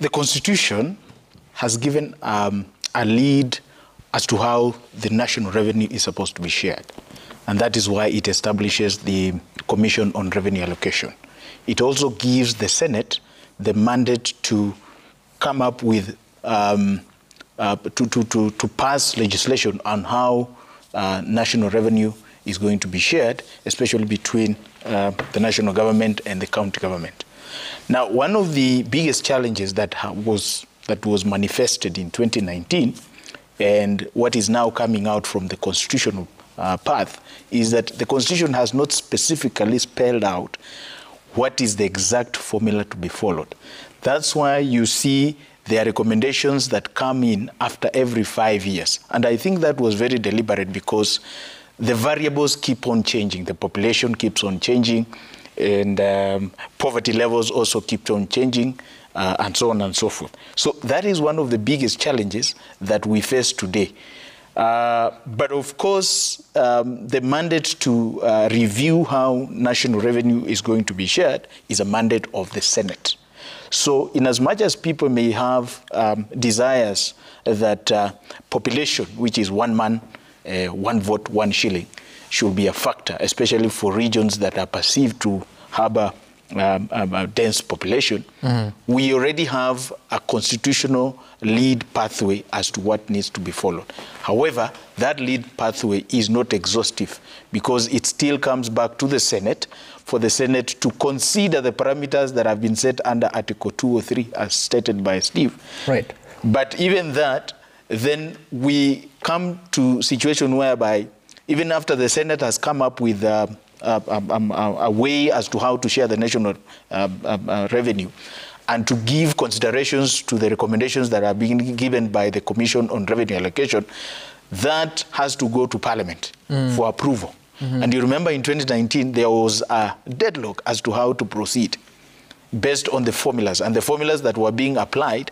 the Constitution has given a lead as to how the national revenue is supposed to be shared. And that is why it establishes the Commission on Revenue Allocation. It also gives the Senate the mandate to come up with, to pass legislation on how national revenue is going to be shared, especially between the national government and the county government. Now, one of the biggest challenges that was manifested in 2019, and what is now coming out from the constitutional path, is that the Constitution has not specifically spelled out what is the exact formula to be followed. That's why you see there are recommendations that come in after every 5 years. And I think that was very deliberate because the variables keep on changing. The population keeps on changing, and poverty levels also keep on changing, and so on and so forth. So that is one of the biggest challenges that we face today. But of course, the mandate to review how national revenue is going to be shared is a mandate of the Senate. So in as much as people may have desires that population, which is one man, one vote, one shilling, should be a factor, especially for regions that are perceived to have a dense population, we already have a constitutional lead pathway as to what needs to be followed. However, that lead pathway is not exhaustive because it still comes back to the Senate for the Senate to consider the parameters that have been set under Article 203 as stated by Steve. Right. But even that, then we come to a situation whereby even after the Senate has come up with a way as to how to share the national revenue and to give considerations to the recommendations that are being given by the Commission on Revenue Allocation, that has to go to Parliament for approval. And you remember in 2019, there was a deadlock as to how to proceed based on the formulas. And the formulas that were being applied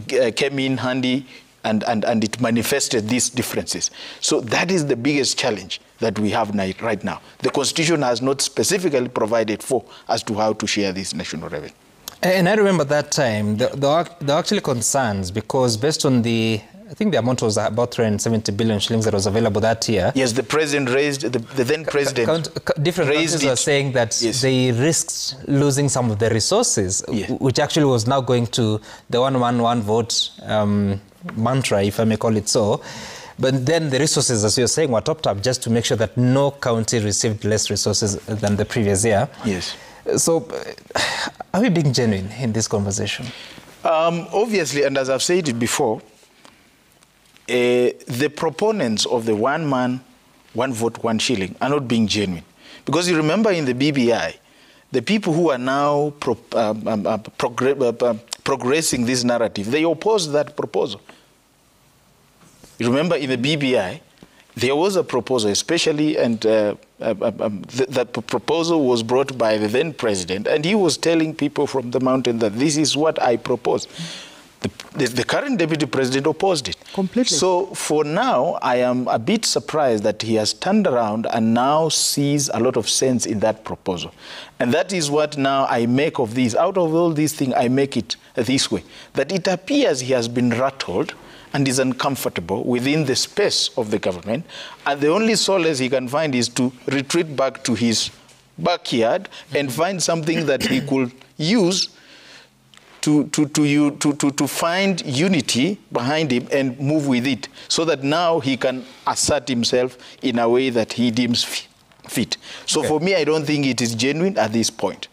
came in handy and it manifested these differences. So that is the biggest challenge that we have right now. The Constitution has not specifically provided for as to how to share this national revenue. And I remember that time, there were actually concerns because based on I think the amount was about 370 billion shillings that was available that year. Yes, the president raised, the then president different countries were saying that they risked losing some of the resources, which actually was now going to the one man, one vote mantra, if I may call it so. But then the resources, as you're saying, were topped up just to make sure that no county received less resources than the previous year. Yes. So are we being genuine in this conversation? Obviously, and as I've said it before, the proponents of the one man, one vote, one shilling are not being genuine. Because you remember in the BBI, the people who are now progressing this narrative, they opposed that proposal. You remember in the BBI, there was a proposal, especially, and that proposal was brought by the then president, and he was telling people from the mountain that this is what I propose. The current deputy president opposed it. Completely. So for now, I am a bit surprised that he has turned around and now sees a lot of sense in that proposal. And that is what now I make of these. Out of all these things, I make it this way, that it appears he has been rattled and is uncomfortable within the space of the government, and the only solace he can find is to retreat back to his backyard and find something that he could use to find unity behind him and move with it, so that now he can assert himself in a way that he deems fit. So for me, I don't think it is genuine at this point.